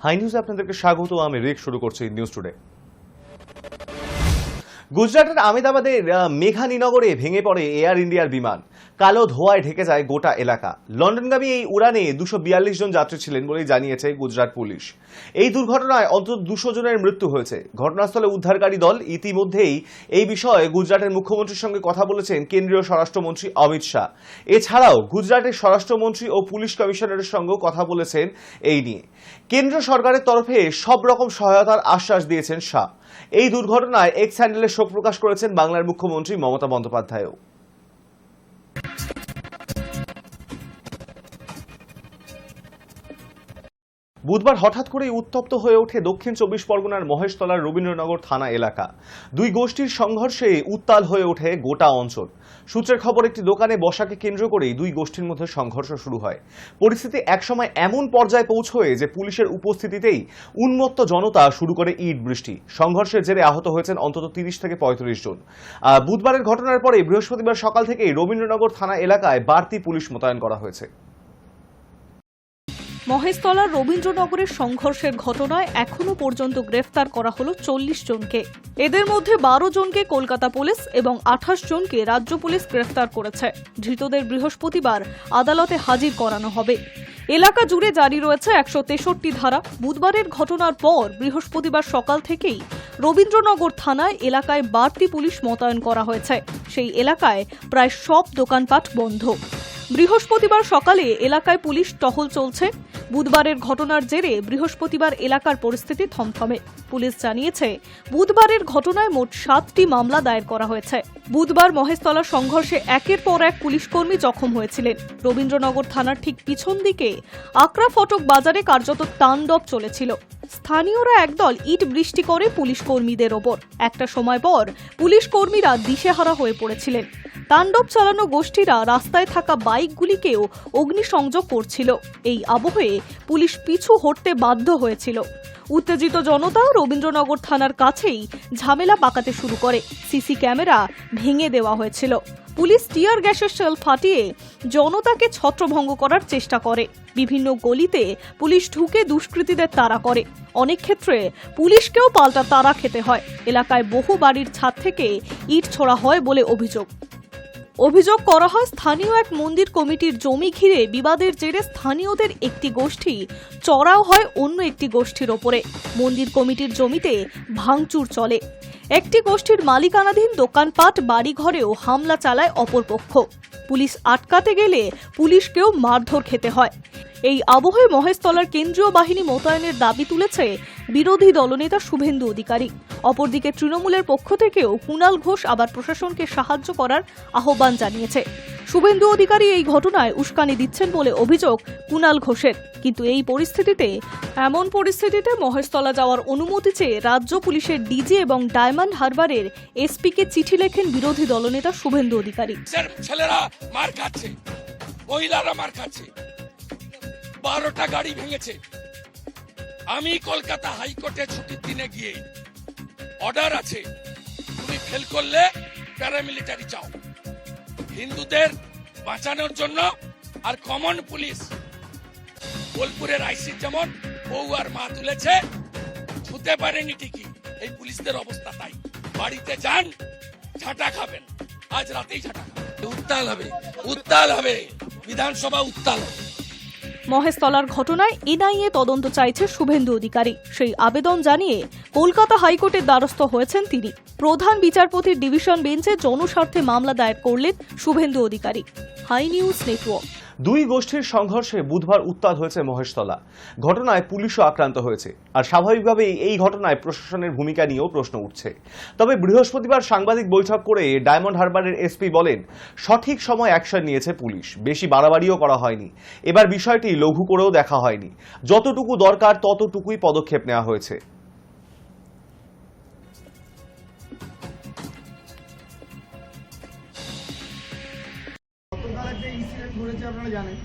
High নিউজে আপনাদেরকে স্বাগত। আমি রিক। শুরু করছি নিউজ টুডে। গুজরাটের আহমেদাবাদের মেঘানীনগরে ভেঙে পড়ে এয়ার ইন্ডিয়ার বিমান। কালো ধোঁয়ায় ঢেকে যায় গোটা এলাকা। লন্ডনগামী এই উড়ানে 242 জন যাত্রী ছিলেন বলেই জানিয়েছে গুজরাট পুলিশ। এই দুর্ঘটনায় অন্তত 200 জনের মৃত্যু হয়েছে। ঘটনাস্থলে উদ্ধারকারী দল ইতিমধ্যেই এই বিষয়ে গুজরাটের মুখ্যমন্ত্রীর সঙ্গে কথা বলেছেন কেন্দ্রীয় স্বরাষ্ট্রমন্ত্রী অমিত শাহ। এছাড়াও গুজরাটের স্বরাষ্ট্রমন্ত্রী ও পুলিশ কমিশনারের সঙ্গেও কথা বলেছেন এই নিয়ে। কেন্দ্র সরকারের তরফে সব রকম সহায়তার আশ্বাস দিয়েছেন শাহ। এই দুর্ঘটনায় এক্স হ্যান্ডেলে শোক প্রকাশ করেছেন বাংলার মুখ্যমন্ত্রী মমতা বন্দ্যোপাধ্যায়ও। বুধবার হঠাৎ করেই উত্তপ্ত হয়ে ওঠে দক্ষিণ 24 পরগনার মহেশতলার রবীন্দ্রনগর থানা এলাকা। দুই গোষ্ঠীর সংঘর্ষে উত্তাল হয়ে ওঠে গোটা অঞ্চল। সূত্রের খবর, একটি দোকানে বসাকে কেন্দ্র করেই দুই গোষ্ঠীর মধ্যে সংঘর্ষ শুরু হয়। পরিস্থিতি একসময় এমন পর্যায়ে পৌঁছয় যে পুলিশের উপস্থিতিতেই উন্মত্ত জনতা শুরু করে ইট বৃষ্টি। সংঘর্ষের জেরে আহত হয়েছেন অন্তত 30 থেকে 35 জন। বুধবারের ঘটনার পরে বৃহস্পতিবার সকাল থেকেই রবীন্দ্রনগর থানা এলাকায় বাড়তি পুলিশ মোতায়েন করা হয়েছে। মহেশতলার রবীন্দ্রনগরের সংঘর্ষের ঘটনায় এখনো পর্যন্ত গ্রেফতার করা হলো 40 জনকে। এদের মধ্যে 12 জনকে কলকাতা পুলিশ এবং 28 জনকে রাজ্য পুলিশ গ্রেফতার করেছে। ধৃতদের বৃহস্পতিবার আদালতে হাজির করানো হবে। এলাকা জুড়ে জারি রয়েছে 163 ধারা। বুধবারের ঘটনার পর বৃহস্পতিবার সকাল থেকেই রবীন্দ্রনগর থানায় এলাকায় বাড়তি পুলিশ মোতায়েন করা হয়েছে। সেই এলাকায় প্রায় সব দোকানপাট বন্ধ। বৃহস্পতিবার সকালে এলাকায় পুলিশ টহল চলছে। বুধবারের ঘটনার জেরে বৃহস্পতিবার এলাকার পরিস্থিতি থমথমে। পুলিশ জানিয়েছে, বুধবারের ঘটনায় মোট 7টি মামলা দায়ের করা হয়েছে। বুধবার মহেশতলা সংঘর্ষে একের পর এক পুলিশকর্মী জখম হয়েছিলেন। রবীন্দ্রনগর থানার ঠিক পিছন দিকে আকরা ফটক বাজারে কার্যত তাণ্ডব চলেছিল। স্থানীয়রা একদল ইট বৃষ্টি করে পুলিশ কর্মীদের ওপর। একটা সময় পর পুলিশ কর্মীরা দিশেহারা হয়ে পড়েছিলেন। তাণ্ডব চালানো গোষ্ঠীরা রাস্তায় থাকা বাইকগুলিকেও অগ্নিসংযোগ করছিল। এই আবহে পুলিশ পিছু হটতে বাধ্য হয়েছিল। উত্তেজিত জনতা রবীন্দ্রনগর থানার কাছেই ঝামেলা পাকাতে শুরু করে। সিসি ক্যামেরা ভেঙে দেওয়া হয়েছিল। পুলিশ টিয়ার গ্যাসের শেল ফাটিয়ে জনতাকে ছত্রভঙ্গ করার চেষ্টা করে। বিভিন্ন গলিতে পুলিশ ঢুকে দুষ্কৃতীদের তাড়া করে। অনেক ক্ষেত্রে পুলিশকেও পাল্টা তাড়া খেতে হয়। এলাকায় বহু বাড়ির ছাদ থেকে ইট ছোড়া হয় বলে অভিযোগ করা হয়। স্থানীয় এক মন্দির কমিটির জমি ঘিরে বিবাদের জেরে স্থানীয়দের একটি গোষ্ঠী চড়াও হয় অন্য একটি গোষ্ঠীর ওপরে। মন্দির কমিটির জমিতে ভাঙচুর চলে। একটি গোষ্ঠীর মালিকানাধীন দোকানপাট বাড়িঘরেও হামলা চালায় অপরপক্ষ। পুলিশ আটকাতে গেলে পুলিশকেও মারধর খেতে হয়। এই আবহে মহেশতলার কেন্দ্রীয় বাহিনী মোতায়েনের দাবি তুলেছে বিরোধী দলনেতা শুভেন্দু অধিকারী। অপরদিকে তৃণমূলের পক্ষ থেকেও কুণাল ঘোষ আবার প্রশাসনকে সাহায্য করার আহ্বান জানিয়েছে। শুভেন্দু অধিকারী এই ঘটনায় উস্কানি দিচ্ছেন বলে অভিযোগ কুণাল ঘোষের। কিন্তু এমন পরিস্থিতিতে মহেশতলা যাওয়ার অনুমতি চেয়ে রাজ্য পুলিশের ডিজি এবং ডায়মন্ড হারবারের এসপিকে চিঠি লেখেন বিরোধী দলনেতা শুভেন্দু অধিকারী। ছেলেরা মার খাচ্ছে, মহিলারা মার খাচ্ছে, 12টা গাড়ি ভেঙেছে। আমি কলকাতা হাইকোর্টে ছুটির দিনে গিয়ে অর্ডার আছে, তুমি ফেল করলে প্যারামিলিটারি চাও। হিন্দুদের বাঁচানোর জন্য আর কমন পুলিশ বোলপুরের আইসি যেমন বউ আর মা তুলেছে, ছুতে পারেনি ঠিকই। এই পুলিশদের অবস্থা তাই। বাড়িতে যান, ঝাঁটা খাবেন। আজ রাতেই ঝাঁটা খাবেন। উত্তাল হবে বিধানসভা, উত্তাল হবে। মহেশতলার ঘটনায় এনআইএ তদন্ত চাইছে শুভেন্দু অধিকারী। সেই আবেদন জানিয়ে কলকাতা হাইকোর্টের দ্বারস্থ হয়েছেন তিনি। প্রধান বিচারপতির ডিভিশন বেঞ্চে জনস্বার্থে মামলা দায়ের করলেন Suvendu Adhikari. Hi news network. দুই গোষ্ঠীর সংঘর্ষে বুধবার উত্তাল হয়েছে মহেশতলা। ঘটনায় পুলিশও আক্রান্ত হয়েছে। আর স্বাভাবিকভাবেই এই ঘটনায় প্রশাসনের ভূমিকা নিয়েও প্রশ্ন উঠছে। তবে বৃহস্পতিবার সাংবাদিক বৈঠক করে ডায়মন্ড হারবারের এসপি বলেন, সঠিক সময় অ্যাকশন নিয়েছে পুলিশ, বেশি বাড়াবাড়িও করা হয়নি। এবার বিষয়টি লঘু করেও দেখা হয়নি। যতটুকু দরকার ততটুকুই পদক্ষেপ নেওয়া হয়েছে। আপনারা জানেন,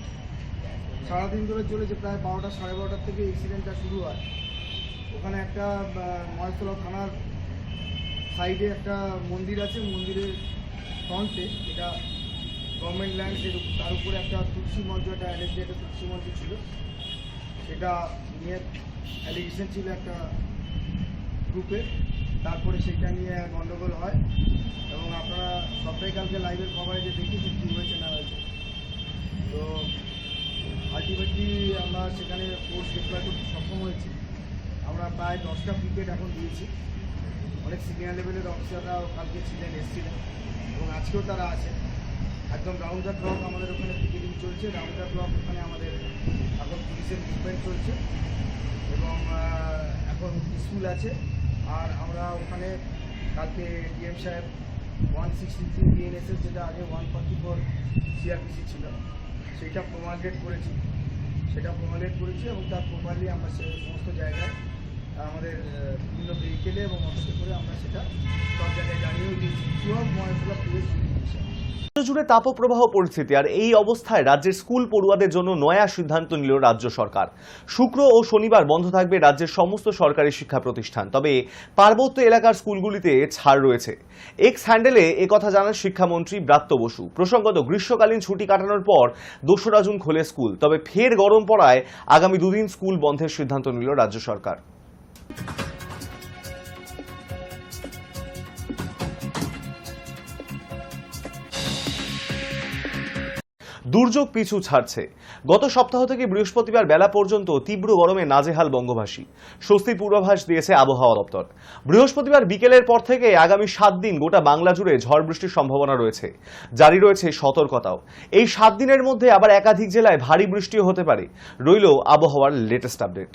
সারাদিন ধরে চলেছে। প্রায় 12টা সাড়ে 12টার থেকে ইনসিডেন্টটা শুরু হয়। ওখানে একটা মহেশতলা থানার সাইডে একটা মন্দির আছে। মন্দিরের ফ্রন্টে, এটা গভর্নমেন্ট ল্যান্ড, তার উপরে একটা তুলসী মঞ্চ, একটা এলএসডি একটা তুলসী মঞ্চ ছিল। সেটা নিয়ে অ্যালিগেশন ছিল একটা গ্রুপে, তারপরে সেটা নিয়ে গন্ডগোল হয় এবং আপনারা সবটাই কালকে লাইভের কভারেজে দেখেছেন কী হয়েছে না হয়েছে। তো আলটিমেটলি আমরা সেখানে ফোর্স ডিপ্লয় করতে সক্ষম হয়েছি। আমরা প্রায় 10টা পিকেট এখন দিয়েছি। অনেক সিনিয়র লেভেলের অফিসাররাও কালকে ছিলেন, এসেছিলেন এবং আজকেও তারা আছেন। একদম রাউন্ড দ্য ক্লক আমাদের ওখানে পিকেটিং চলছে। রাউন্ড দ্য ক্লক ওখানে আমাদের এখন পুলিশের মুভমেন্ট চলছে এবং এখন স্কুল আছে। আর আমরা ওখানে কালকে ডিএম সাহেব 163 বিএনএসএস, যেটা আগে 144 সিআরপিসি ছিল, সেটা প্রমাণেট করেছি এবং তার প্রপারলি আমরা সমস্ত জায়গায় আমাদের বিভিন্ন ভেহিকেলে এবং অটোতে করে আমরা সেটা সব জায়গায় জানিয়েও দিয়েছি। সব ময়লা পুলিশ জুড়ে তাপপ্রবাহ পরিস্থিতি, আর এই অবস্থায় রাজ্যের স্কুল পড়ুয়াদের জন্য নয়া সিদ্ধান্ত নিল রাজ্য সরকার। শুক্র ও শনিবার বন্ধ থাকবে রাজ্যের সমস্ত সরকারি শিক্ষা প্রতিষ্ঠান, তবে পার্বত্য এলাকার স্কুলগুলিতে ছাড় রয়েছে। এক্স হ্যান্ডেলে একথা জানান শিক্ষামন্ত্রী ব্রাত্য বসু। প্রসঙ্গত, গ্রীষ্মকালীন ছুটি কাটানোর পর 2রা জুন খোলে স্কুল, তবে ফের গরম পড়ায় আগামী 2 দিন স্কুল বন্ধের সিদ্ধান্ত নিল রাজ্য সরকার। দুর্যোগ পিছু ছাড়ছে। গত সপ্তাহ থেকে বৃহস্পতিবার বেলা পর্যন্ত তীব্র গরমে নাজেহাল বঙ্গবাসী। স্বস্তির পূর্বাভাস দিয়েছে আবহাওয়া দপ্তর। বৃহস্পতিবার বিকেলের পর থেকে আগামী 7 দিন গোটা বাংলা জুড়ে ঝড় বৃষ্টির সম্ভাবনা রয়েছে। জারি রয়েছে সতর্কতাও। এই 7 দিনের মধ্যে আবার একাধিক জেলায় ভারী বৃষ্টিও হতে পারে। রইল আবহাওয়ার লেটেস্ট আপডেট।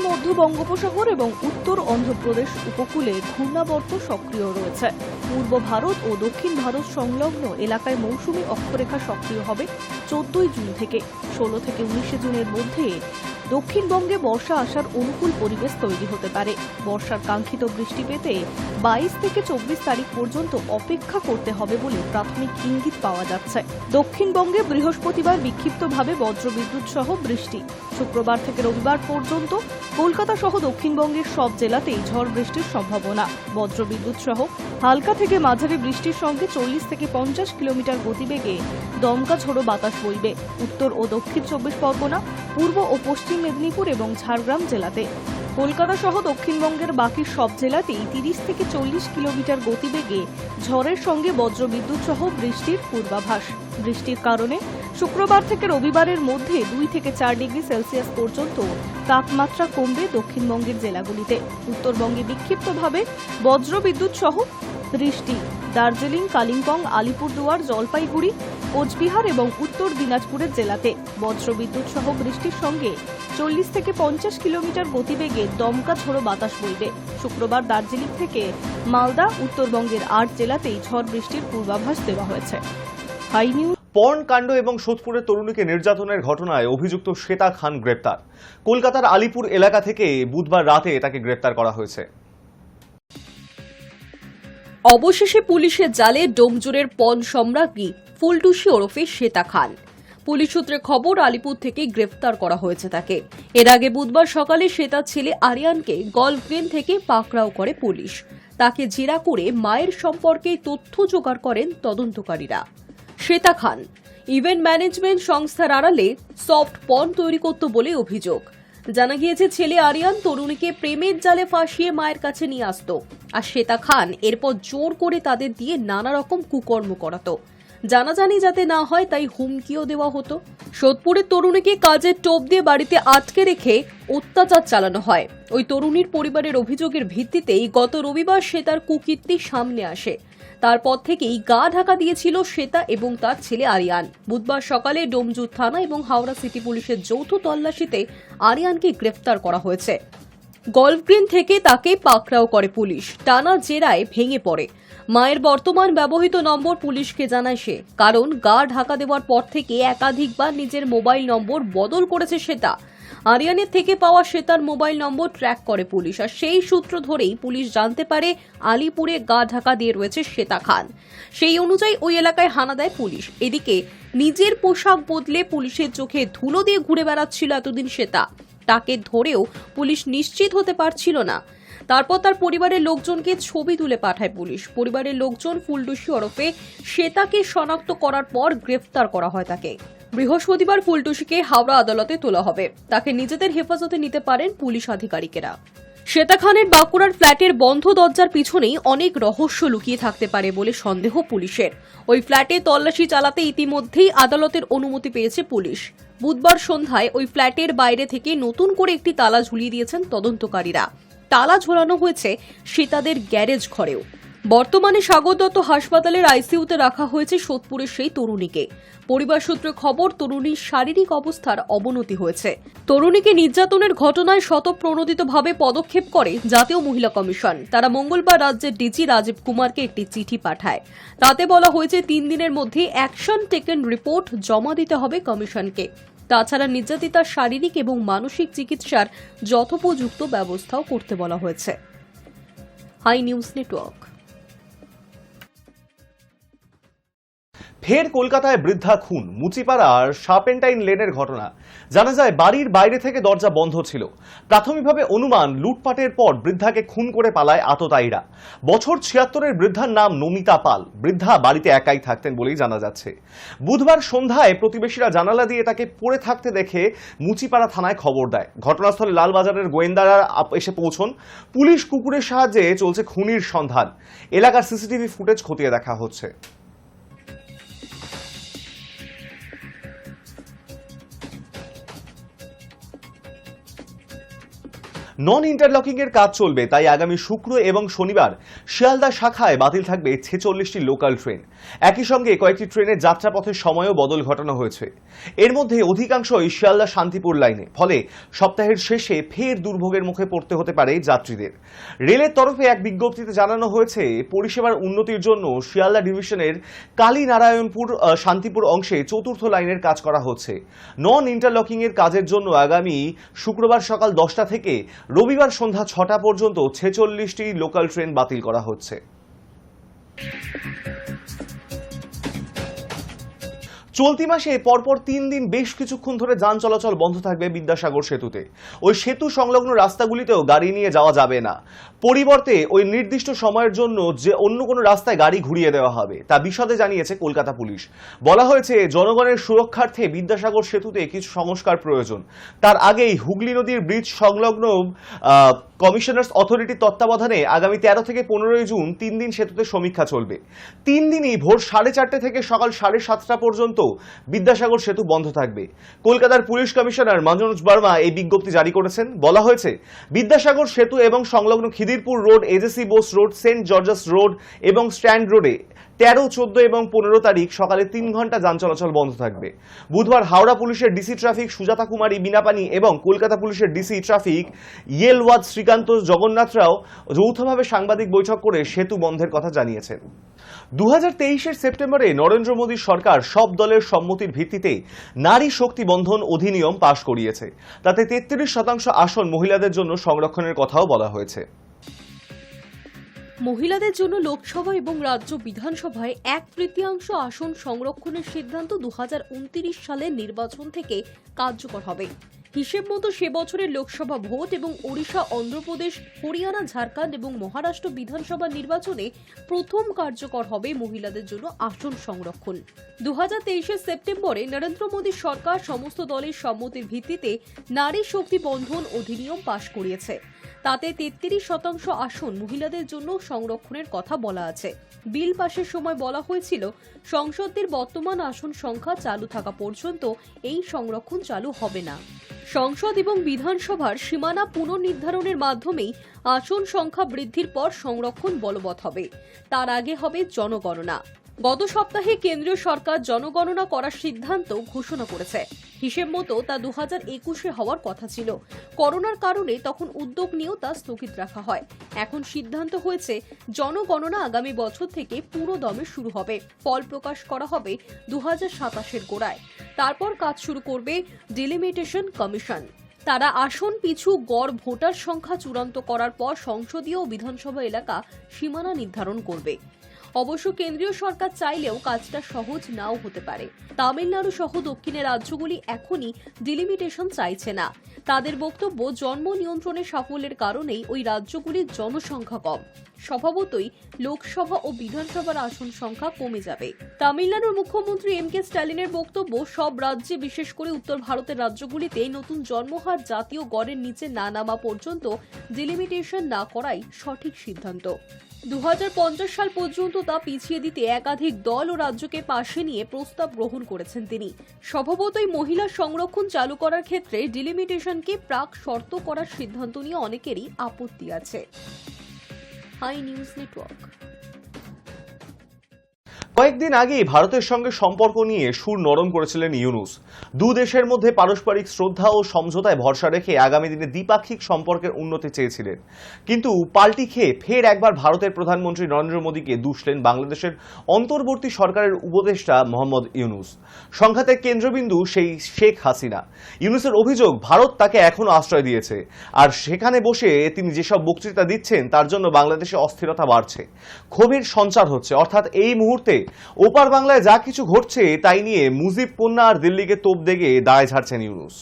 মধ্য বঙ্গোপসাগর এবং উত্তর অন্ধ্রপ্রদেশ উপকূলে ঘূর্ণাবর্ত সক্রিয় রয়েছে। পূর্ব ভারত ও দক্ষিণ ভারত সংলগ্ন এলাকায় মৌসুমী অক্ষরেখা সক্রিয় হবে 14 জুন থেকে। 16 থেকে 19 জুনের মধ্যে দক্ষিণবঙ্গে বর্ষা আসার অনুকূল পরিবেশ তৈরি হতে পারে। বর্ষার কাঙ্ক্ষিত বৃষ্টি পেতে 22 থেকে 24 তারিখ পর্যন্ত অপেক্ষা করতে হবে বলে প্রাথমিক ইঙ্গিত পাওয়া যাচ্ছে। দক্ষিণবঙ্গে বৃহস্পতিবার বিক্ষিপ্তভাবে বজ্রবিদ্যুৎ সহ বৃষ্টি। শুক্রবার থেকে রবিবার পর্যন্ত কলকাতা সহ দক্ষিণবঙ্গের সব জেলাতেই ঝড় বৃষ্টির সম্ভাবনা। বজ্রবিদ্যুৎ সহ হালকা থেকে মাঝারি বৃষ্টির সঙ্গে 40 থেকে 50 কিলোমিটার গতিবেগে দমকা ঝোড়ো বাতাস বইবে উত্তর ও দক্ষিণ 24 পরগনা, পূর্ব ও পশ্চিম মেদিনীপুর এবং ঝাড়গ্রাম জেলাতে। কলকাতা সহ দক্ষিণবঙ্গের বাকি সব জেলাতেই 30 থেকে 40 কিলোমিটার গতিবেগে ঝড়ের সঙ্গে বজ্রবিদ্যুৎ সহ বৃষ্টির পূর্বাভাস। বৃষ্টির কারণে শুক্রবার থেকে রবিবারের মধ্যে 2 থেকে 4 ডিগ্রি সেলসিয়াস পর্যন্ত তাপমাত্রা কমবে দক্ষিণবঙ্গের জেলাগুলিতে। উত্তরবঙ্গে বিক্ষিপ্তভাবে বজ্রবিদ্যুৎ সহ বৃষ্টি। দার্জিলিং, কালিম্পং, আলিপুরদুয়ার, জলপাইগুড়ি, কোচবিহার এবং উত্তর দিনাজপুরের জেলাতে বজ্রবিদ্যুৎ সহ বৃষ্টির সঙ্গে 40 থেকে 50 কিলোমিটার গতিবেগে দমকা ঝোড়ো বাতাস বইবে। শুক্রবার দার্জিলিং থেকে মালদা, উত্তরবঙ্গের 8 জেলাতেই ঝড় বৃষ্টির পূর্বাভাস দেওয়া হয়েছে। Hi news. পর্ন কাণ্ড এবং সোদপুরের তরুণীকে নির্যাতনের ঘটনায় অভিযুক্ত শ্বেতা খান গ্রেপ্তার। কলকাতার আলিপুর এলাকা থেকে বুধবার রাতে তাকে গ্রেপ্তার করা হয়েছে। অবশেষে পুলিশের জালে ডোমজুড়ের পণ সম্রাজ্ঞী ফুলটুসি ওরফে শ্বেতা খান। পুলিশ সূত্রে খবর, আলিপুর থেকে গ্রেফতার করা হয়েছে তাকে। এর আগে বুধবার সকালে শ্বেতার ছেলে আরিয়ানকে গলফ গ্রিন থেকে পাকড়াও করে পুলিশ। তাকে জেরা করে মায়ের সম্পর্কে তথ্য জোগাড় করেন তদন্তকারীরা। শ্বেতা খান ইভেন্ট ম্যানেজমেন্ট সংস্থার আড়ালে সফট পর্ন তৈরি করত বলে অভিযোগ। জানা গিয়েছে, ছেলে আরিয়ান তরুণীকে প্রেমের জালে ফাঁসিয়ে মায়ের কাছে নিয়ে আসত, আর শ্বেতা খান এরপর জোর করে তাদের দিয়ে নানা রকম কুকর্ম করাত। জানাজানি যাতে না হয় তাই হুমকিও দেওয়া হতো। সোদপুরের তরুণীকে কাজের টোপ দিয়ে বাড়িতে আটকে রেখে অত্যাচার চালানো হয়। ওই তরুণীর পরিবারের অভিযোগের ভিত্তিতেই গত রবিবার শ্বেতার কুকীর্তি সামনে আসে। তারপর থেকেই গা ঢাকা দিয়েছিল শ্বেতা এবং তার ছেলে আরিয়ান। বুধবার সকালে ডোমজুর থানা এবং হাওড়া সিটি পুলিশের যৌথ তল্লাশিতে আরিয়ানকে গ্রেফতার করা হয়েছে। গলফ গ্রিন থেকে তাকে পাকড়াও করে পুলিশ। টানা জেরায় ভেঙে পড়ে। মায়ের বর্তমান ব্যবহৃত নম্বর পুলিশকে জানায় সে, কারণ গা ঢাকা দেওয়ার পর থেকে একাধিকবার নিজের মোবাইল নম্বর বদল করেছে শ্বেতা। আরিয়ানের থেকে পাওয়া শ্বেতার মোবাইল নম্বর ট্র্যাক করে পুলিশ, আর সেই সূত্র ধরেই পুলিশ জানতে পারে আলিপুরে গা ঢাকা দিয়ে রয়েছে শ্বেতা খান। সেই অনুযায়ী ওই এলাকায় হানা দেয় পুলিশ। এদিকে নিজের পোশাক বদলে পুলিশের চোখে ধুলো দিয়ে ঘুরে বেড়াচ্ছিল এতদিন শ্বেতা। তাকে ধরেও পুলিশ নিশ্চিত হতে পারছিল না। তারপর তার পরিবারের লোকজনকে ছবি তুলে পাঠায় পুলিশ। পরিবারের লোকজন ফুলটুসি ওরফে শ্বেতাকে শনাক্ত করার পর গ্রেফতার করা হয় তাকে। বৃহস্পতিবার ফুলটুসিকে হাওড়া আদালতে তোলা হবে। তাকে নিজেদের হেফাজতে নিতে পারেন পুলিশ আধিকারিকেরা। শ্বেতা খানের বাঁকুড়ার ফ্ল্যাটের বন্ধ দরজার পিছনেই অনেক রহস্য লুকিয়ে থাকতে পারে বলে সন্দেহ পুলিশের। ওই ফ্ল্যাটে তল্লাশি চালাতে ইতিমধ্যেই আদালতের অনুমতি পেয়েছে পুলিশ। বুধবার সন্ধ্যায় ওই ফ্ল্যাটের বাইরে থেকে নতুন করে একটি তালা ঝুলিয়ে দিয়েছেন তদন্তকারীরা। তালা ঝোলানো হয়েছে সীতাদের গ্যারেজ ঘরেও। বর্তমানে সাগর দত্ত হাসপাতালের আইসিইউতে রাখা হয়েছে সোদপুরের সেই তরুণীকে। পরিবার সূত্রে খবর, তরুণীর শারীরিক অবস্থার অবনতি হয়েছে। তরুণীকে নির্যাতনের ঘটনায় স্বতঃপ্রণোদিতভাবে পদক্ষেপ করে জাতীয় মহিলা কমিশন। তারা মঙ্গলবার রাজ্যের ডিজি রাজীব কুমারকে একটি চিঠি পাঠায়। তাতে বলা হয়েছে 3 দিনের মধ্যে অ্যাকশন টেকেন রিপোর্ট জমা দিতে হবে কমিশনকে। তাছাড়া নির্যাতিতার শারীরিক এবং মানসিক চিকিৎসার যথোপযুক্ত ব্যবস্থাও করতে বলা হয়েছে। Hi news network. ফের কলকাতায় বৃদ্ধা খুন, মুচিপাড়ার শার্পেন্টাইন লেনের ঘটনা। জানা যায় বাড়ির বাইরে থেকে দরজা বন্ধ ছিল। প্রাথমিকভাবে অনুমান লুটপাটের পর বৃদ্ধাকে খুন করে পালায় আততায়ীরা। বছর ৭৬-এর বৃদ্ধার নাম নমিতা পাল। বৃদ্ধা বাড়িতে একাই থাকতেন বলেই জানা যাচ্ছে। বুধবার সন্ধ্যায় প্রতিবেশীরা জানালা দিয়ে তাকে পড়ে থাকতে দেখে মুচিপাড়া থানায় খবর দেয়। ঘটনাস্থলে লালবাজারের গোয়েন্দারা এসে পৌঁছন। পুলিশ কুকুরের সাহায্যে চলছে খুনির সন্ধান। এলাকার সিসিটিভি ফুটেজ খতিয়ে দেখা হচ্ছে। নন ইন্টারলকিং এর কাজ চলবে, তাই আগামী শুক্র এবং শনিবার শিয়ালদা শাখায় বাতিল থাকবে 46টি লোকাল ট্রেন। একই সঙ্গে কয়েকটি ট্রেনের যাত্রাপথের সময়ও বদল ঘটানো হয়েছে। এর মধ্যে অধিকাংশই শিয়ালদা শান্তিপুর লাইনে। ফলে সপ্তাহের শেষে ফের দুর্ভোগের মুখে পড়তে হতে পারে যাত্রীদের। রেলের তরফে এক বিজ্ঞপ্তিতে জানানো হয়েছে, পরিষেবার উন্নতির জন্য শিয়ালদা ডিভিশনের কালীনারায়ণপুর শান্তিপুর অংশে ৪র্থ লাইনের কাজ করা হচ্ছে। নন ইন্টারলকিং এর কাজের জন্য আগামী শুক্রবার সকাল 10টা থেকে রবিবার সন্ধ্যা 6টা পর্যন্ত 46টি লোকাল ট্রেন বাতিল করা হচ্ছে। চলতি মাসে পরপর 3 দিন বেশ কিছুক্ষণ ধরে যান চলাচল বন্ধ থাকবে বিদ্যাসাগর সেতুতে। ওই সেতু সংলগ্ন রাস্তাগুলিতেও গাড়ি নিয়ে যাওয়া যাবে না। পরিবর্তে ওই নির্দিষ্ট সময়ের জন্য যে অন্য কোনো রাস্তায় গাড়ি ঘুরিয়ে দেওয়া হবে, তা বিশদে জানিয়েছে কলকাতা পুলিশ। বলা হয়েছে, জনগণের সুরক্ষার্থে বিদ্যাসাগর সেতুতে কিছু সংস্কার প্রয়োজন। তার আগেই হুগলি নদীর ব্রিজ সংলগ্ন কমিশনার্স অথরিটির তত্ত্বাবধানে আগামী 13 থেকে 15 জুন 3 দিন সেতুতে সমীক্ষা চলবে। 3 দিনই ভোর 4:30 থেকে সকাল 7:30 পর্যন্ত বিদ্যাসাগর সেতু বন্ধ থাকবে। কলকাতার পুলিশ কমিশনার মনোজ বর্মা এই বিজ্ঞপ্তি জারি করেছেন। বলা হয়েছে, বিদ্যাসাগর সেতু এবং সংলগ্ন Khidirpur road, AJC Bose road, saint George's road এবং স্ট্যান্ড রোডে 13, 14 এবং 15 তারিখ সকালে 3 ঘন্টা যান চলাচল বন্ধ থাকবে। বুধবার হাওড়া পুলিশের ডিসি ট্রাফিক সুজাতা কুমারী বিনাপানি এবং কলকাতা পুলিশের ডিসি ট্রাফিক ইয়েলওয়াদ শ্রীকান্ত জগন্নাথরাও যৌথভাবে সাংবাদিক বৈঠক করে সেতু বন্ধের কথা জানিয়েছেন। 2023-এর সেপ্টেম্বরে নরেন্দ্র মোদীর সরকার সব দলের সম্মতির ভিত্তিতে নারী শক্তি বন্ধন অধিনিয়ম পাশ করিয়েছে। তাতে 33% আসন মহিলাদের জন্য সংরক্ষণের কথাও বলা হয়েছে। মহিলাদের জন্য লোকসভা এবং রাজ্য বিধানসভায় 1/3 আসন সংরক্ষণের সিদ্ধান্ত 2029 সালের নির্বাচন থেকে কার্যকর হবে। হিসেব মতো সে বছরের লোকসভা ভোট এবং ওড়িশা, অন্ধ্রপ্রদেশ, হরিয়ানা, ঝাড়খণ্ড এবং মহারাষ্ট্র বিধানসভা নির্বাচনে প্রথম কার্যকর হবে মহিলাদের জন্য আসন সংরক্ষণ। 2023-এর সেপ্টেম্বরে নরেন্দ্র মোদী সরকার সমস্ত দলের সম্মতির ভিত্তিতে নারী শক্তি বন্ধন অধিনিয়ম পাশ করিয়েছে। তাতে 33% আসন মহিলাদের জন্য সংরক্ষণের কথা বলা আছে। বিল পাশের সময় বলা হয়েছিল, সংসদের বর্তমান আসন সংখ্যা চালু থাকা পর্যন্ত এই সংরক্ষণ চালু হবে না। সংসদ এবং বিধানসভার সীমানা পুনর্নির্ধারণের মাধ্যমেই আসন সংখ্যা বৃদ্ধির পর সংরক্ষণ বলবৎ হবে। তার আগে হবে জনগণনা। গত সপ্তাহে কেন্দ্রীয় সরকার জনগণনা করার সিদ্ধান্ত ঘোষণা করেছে। হিসেব মতো তা 2021-এ হওয়ার কথা ছিল। করোনার কারণে তখন উদ্যোগ নিয়েও তা স্থগিত রাখা হয়। এখন সিদ্ধান্ত হয়েছে, জনগণনা আগামী বছর থেকে পুরো দমে শুরু হবে। ফল প্রকাশ করা হবে 2027-এর গোড়ায়। তারপর কাজ শুরু করবে ডিলিমিটেশন কমিশন। তারা আসন পিছু গড় ভোটার সংখ্যা চূড়ান্ত করার পর সংসদীয় ও বিধানসভা এলাকা সীমানা নির্ধারণ করবে। অবশ্য কেন্দ্রীয় সরকার চাইলেও কাজটা সহজ নাও হতে পারে। তামিলনাড়ু সহ দক্ষিণের রাজ্যগুলি এখনই ডিলিমিটেশন চাইছে না। তাদের বক্তব্য, জন্ম নিয়ন্ত্রণের সাফল্যের কারণেই ওই রাজ্যগুলির জনসংখ্যা কম, স্বভাবতই লোকসভা ও বিধানসভার আসন সংখ্যা কমে যাবে। তামিলনাড়ুর মুখ্যমন্ত্রী এম.কে. স্ট্যালিনের বক্তব্য, সব রাজ্যে, বিশেষ করে উত্তর ভারতের রাজ্যগুলিতে নতুন জন্মহার জাতীয় গড়ের নিচে না নামা পর্যন্ত ডিলিমিটেশন না করাই সঠিক সিদ্ধান্ত। 2050 সাল পর্যন্ত তা পিছিয়ে দিতে একাধিক দল ও রাজ্যকে পাশে নিয়ে প্রস্তাব গ্রহণ করেছেন তিনি। স্বভাবতই মহিলা সংরক্ষণ চালু করার ক্ষেত্রে ডিলিমিটেশনকে প্রাক শর্ত করার সিদ্ধান্ত নিয়ে অনেকেরই আপত্তি আছে। Hi news network. কয়েকদিন আগেই ভারতের সঙ্গে সম্পর্ক নিয়ে সুর নরম করেছিলেন ইউনূস। দু দেশের মধ্যে পারস্পরিক শ্রদ্ধা ও সমঝোতায় ভরসা রেখে আগামী দিনে দ্বিপাক্ষিক সম্পর্কের উন্নতি চেয়েছিলেন। কিন্তু পাল্টি খেয়ে ফের একবার ভারতের প্রধানমন্ত্রী নরেন্দ্র মোদীকে দুষলেন বাংলাদেশের অন্তর্বর্তী সরকারের উপদেষ্টা মোহাম্মদ ইউনূস। সংঘাতের কেন্দ্রবিন্দু সেই শেখ হাসিনা। ইউনূসের অভিযোগ, ভারত তাকে এখনো আশ্রয় দিয়েছে, আর সেখানে বসে তিনি যেসব বক্তৃতা দিচ্ছেন তার জন্য বাংলাদেশে অস্থিরতা বাড়ছে, ক্ষোভের সঞ্চার হচ্ছে। অর্থাৎ এই মুহূর্তে ওপার বাংলায় যা কিছু ঘটছে তাই নিয়ে মুজিব কন্যা আর দিল্লিকে তোপ দেগে দায় ঝাড়ছেন ইউনূস।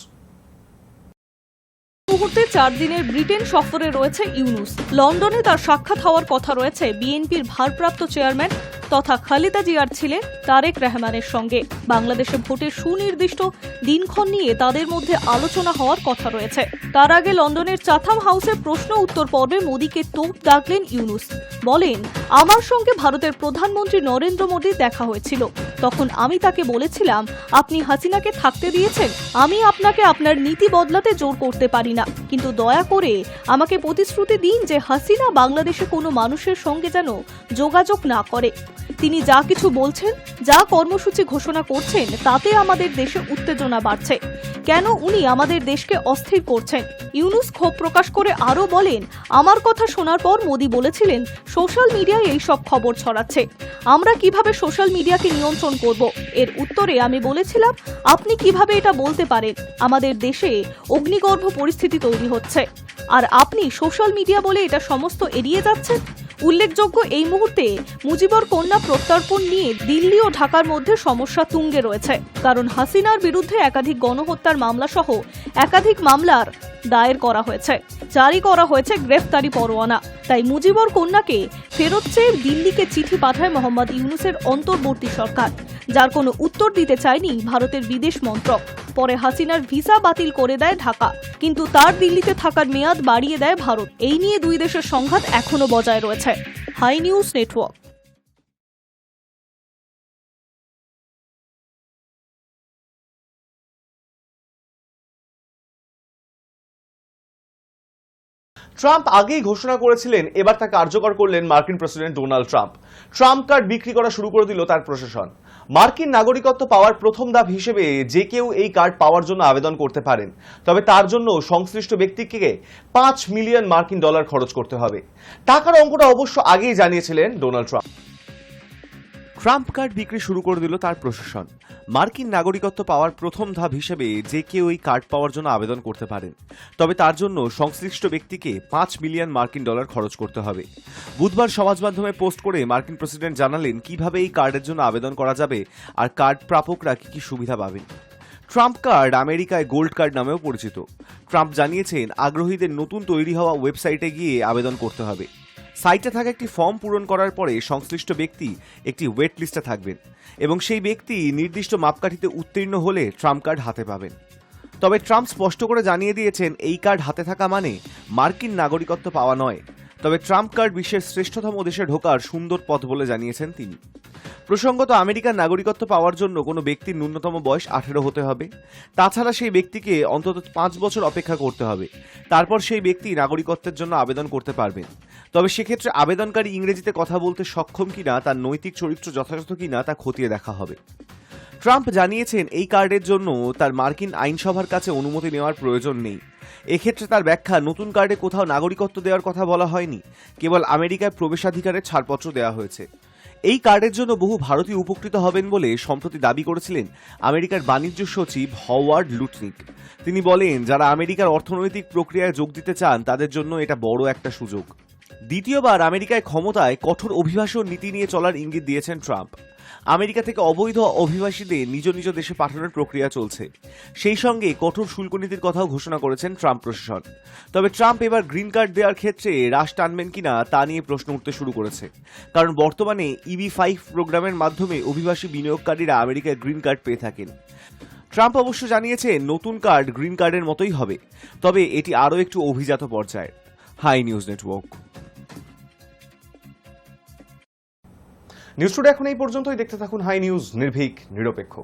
মুহূর্তে 4 দিনের ব্রিটেন সফরে রয়েছে ইউনূস। লন্ডনে তার সাক্ষাৎ হওয়ার কথা রয়েছে বিএনপির ভারপ্রাপ্ত চেয়ারম্যান তথা খালেদা জিয়ার ছেলে তারেক রহমানের সঙ্গে। বাংলাদেশে ভোটের সুনির্দিষ্ট দিনক্ষণ নিয়ে তাদের মধ্যে আলোচনা হওয়ার কথা রয়েছে। তার আগে লন্ডনের চাথাম হাউসে প্রশ্ন উত্তর পর্বে মোদীকে তোপ দাগলেন ইউনূস। বলেন, আমার সঙ্গে ভারতের প্রধানমন্ত্রী নরেন্দ্র মোদীর দেখা হয়েছিল। তখন আমি তাকে বলেছিলাম, আপনি হাসিনাকে থাকতে দিয়েছেন, আমি আপনাকে আপনার নীতি বদলাতে জোর করতে পারি না, কিন্তু দয়া করে আমাকে প্রতিশ্রুতি দিন যে হাসিনা বাংলাদেশে কোনো মানুষের সঙ্গে যেন যোগাযোগ না করে। তিনি যা কিছু বলছেন, যা কর্মসূচি ঘোষণা করছেন, তাতে আমাদের দেশে উত্তেজনা বাড়ছে। কেন উনি আমাদের দেশকে অস্থির করছেন? ইউনূস ক্ষোভ প্রকাশ করে আরও বলেন, আমার কথা শোনার পর মোদী বলেছিলেন সোশ্যাল মিডিয়ায় এই সব খবর ছড়াচ্ছে, আমরা কিভাবে সোশ্যাল মিডিয়াকে নিয়ন্ত্রণ করব? এর উত্তরে আমি বলেছিলাম, আপনি কিভাবে এটা বলতে পারেন? আমাদের দেশে অগ্নিগর্ভ পরিস্থিতি তৈরি হচ্ছে, আর আপনি সোশ্যাল মিডিয়া বলে এটা সমস্ত এড়িয়ে যাচ্ছেন। উল্লেখযোগ্য, এই মুহূর্তে মুজিবর কন্যা প্রত্যর্পণ নিয়ে দিল্লি ও ঢাকার মধ্যে সমস্যা তুঙ্গে রয়েছে, কারণ হাসিনার বিরুদ্ধে একাধিক গণহত্যার মামলা সহ একাধিক মামলার দায়ের করা হয়েছে, জারি করা হয়েছে গ্রেফতারি পরোয়ানা। তাই মুজিবর কন্যাকে ফেরত চেয়ে দিল্লিকে চিঠি পাঠায় মোহাম্মদ ইউনূসের অন্তর্বর্তী সরকার, যার কোনো উত্তর দিতে চায়নি ভারতের বিদেশ মন্ত্রক। পরে হাসিনার ভিসা বাতিল করে দেয় ঢাকা, কিন্তু তার দিল্লিতে থাকার মেয়াদ বাড়িয়ে দেয় ভারত। এই নিয়ে দুই দেশের সংঘাত এখনো বজায় রয়েছে। High news network. ট্রাম্প আগেই ঘোষণা করেছিলেন, এবার তা কার্যকর করলেন মার্কিন president Donald Trump. Trump card বিক্রি করা শুরু করে দিল তার প্রশাসন। মার্কিন নাগরিকত্ব পাওয়ার প্রথম ধাপ হিসেবে যে কেউ এই কার্ড পাওয়ার জন্য আবেদন করতে পারেন, তবে তার জন্য সংশ্লিষ্ট ব্যক্তিকে $5 মিলিয়ন খরচ করতে হবে। টাকার অঙ্কটা অবশ্য আগেই জানিয়েছিলেন ডোনাল্ড ট্রাম্প। ট্রাম্প কার্ড বিক্রি শুরু করে দিল তার প্রশাসন। মার্কিন নাগরিকত্ব পাওয়ার প্রথম ধাপ হিসেবে যে কেউ এই কার্ড পাওয়ার জন্য আবেদন করতে পারেন, তবে তার জন্য সংশ্লিষ্ট ব্যক্তিকে $5 মিলিয়ন খরচ করতে হবে। বুধবার সমাজ মাধ্যমে পোস্ট করে মার্কিন প্রেসিডেন্ট জানালেন কিভাবে এই কার্ডের জন্য আবেদন করা যাবে আর কার্ড প্রাপকরা কি কি সুবিধা পাবেন। ট্রাম্প কার্ড আমেরিকায় গোল্ড কার্ড নামেও পরিচিত। ট্রাম্প জানিয়েছেন, আগ্রহীদের নতুন তৈরি হওয়া ওয়েবসাইটে গিয়ে আবেদন করতে হবে। সাইটে থাকা একটি ফর্ম পূরণ করার পরে সংশ্লিষ্ট ব্যক্তি একটি ওয়েট লিস্টে থাকবেন এবং সেই ব্যক্তি নির্দিষ্ট মাপকাঠিতে উত্তীর্ণ হলে ট্রাম্প কার্ড হাতে পাবেন। তবে ট্রাম্প স্পষ্ট করে জানিয়ে দিয়েছেন, এই কার্ড হাতে থাকা মানে মার্কিন নাগরিকত্ব পাওয়া নয়। তবে ট্রাম্প কার্ড বিশ্বের শ্রেষ্ঠতম দেশে ঢোকার সুন্দর পথ বলে জানিয়েছেন তিনি। প্রসঙ্গত, আমেরিকার নাগরিকত্ব পাওয়ার জন্য কোনো ব্যক্তির ন্যূনতম বয়স 18 হতে হবে। তাছাড়া সেই ব্যক্তিকে অন্তত 5 বছর অপেক্ষা করতে হবে, তারপর সেই ব্যক্তি নাগরিকত্বের জন্য আবেদন করতে পারবেন। তবে সেক্ষেত্রে আবেদনকারী ইংরেজিতে কথা বলতে সক্ষম কিনা, তার নৈতিক চরিত্র যথাযথ কিনা তা খতিয়ে দেখা হবে। ট্রাম্প জানিয়েছেন, এই কার্ডের জন্য তার মার্কিন আইনসভার কাছে অনুমতি নেওয়ার প্রয়োজন নেই। এক্ষেত্রে তার ব্যাখ্যা, নতুন কার্ডে কোথাও নাগরিকত্ব দেওয়ার কথা বলা হয়নি, কেবল আমেরিকায় প্রবেশাধিকারের ছাড়পত্র দেওয়া হয়েছে। এই কার্ডের জন্য বহু ভারতীয় উপকৃত হবেন বলে সম্প্রতি দাবি করেছিলেন আমেরিকার বাণিজ্য সচিব হওয়ার্ড লুটনিক। তিনি বলেন, যারা আমেরিকার অর্থনৈতিক প্রক্রিয়ায় যোগ দিতে চান তাদের জন্য এটা বড় একটা সুযোগ। দ্বিতীয়বার আমেরিকায় ক্ষমতায় কঠোর অভিবাসন নীতি নিয়ে চলার ইঙ্গিত দিয়েছেন ট্রাম্প। আমেরিকা থেকে অবৈধ অভিবাসীদের নিজ নিজ দেশে পাঠানোর প্রক্রিয়া চলছে। সেই সঙ্গে কঠোর শুল্ক নীতির কথাও ঘোষণা করেছেন ট্রাম্প প্রশাসন। তবে ট্রাম্প এবার গ্রিন কার্ড দেওয়ার ক্ষেত্রে রাশ টানবেন কিনা তা নিয়ে প্রশ্ন উঠতে শুরু করেছে। কারণ বর্তমানে EB-5 প্রোগ্রামের মাধ্যমে অভিবাসী বিনিয়োগকারীরা আমেরিকায় গ্রিন কার্ড পেয়ে থাকেন। ট্রাম্প অবশ্য জানিয়েছে নতুন কার্ড গ্রিন কার্ডের মতোই হবে, তবে এটি আরও একটু অভিজাত পর্যায়ের। Hi news network. News today এখন এই পর্যন্তই। দেখতে থাকুন হাই নিউজ, নির্ভীক নিরপেক্ষ।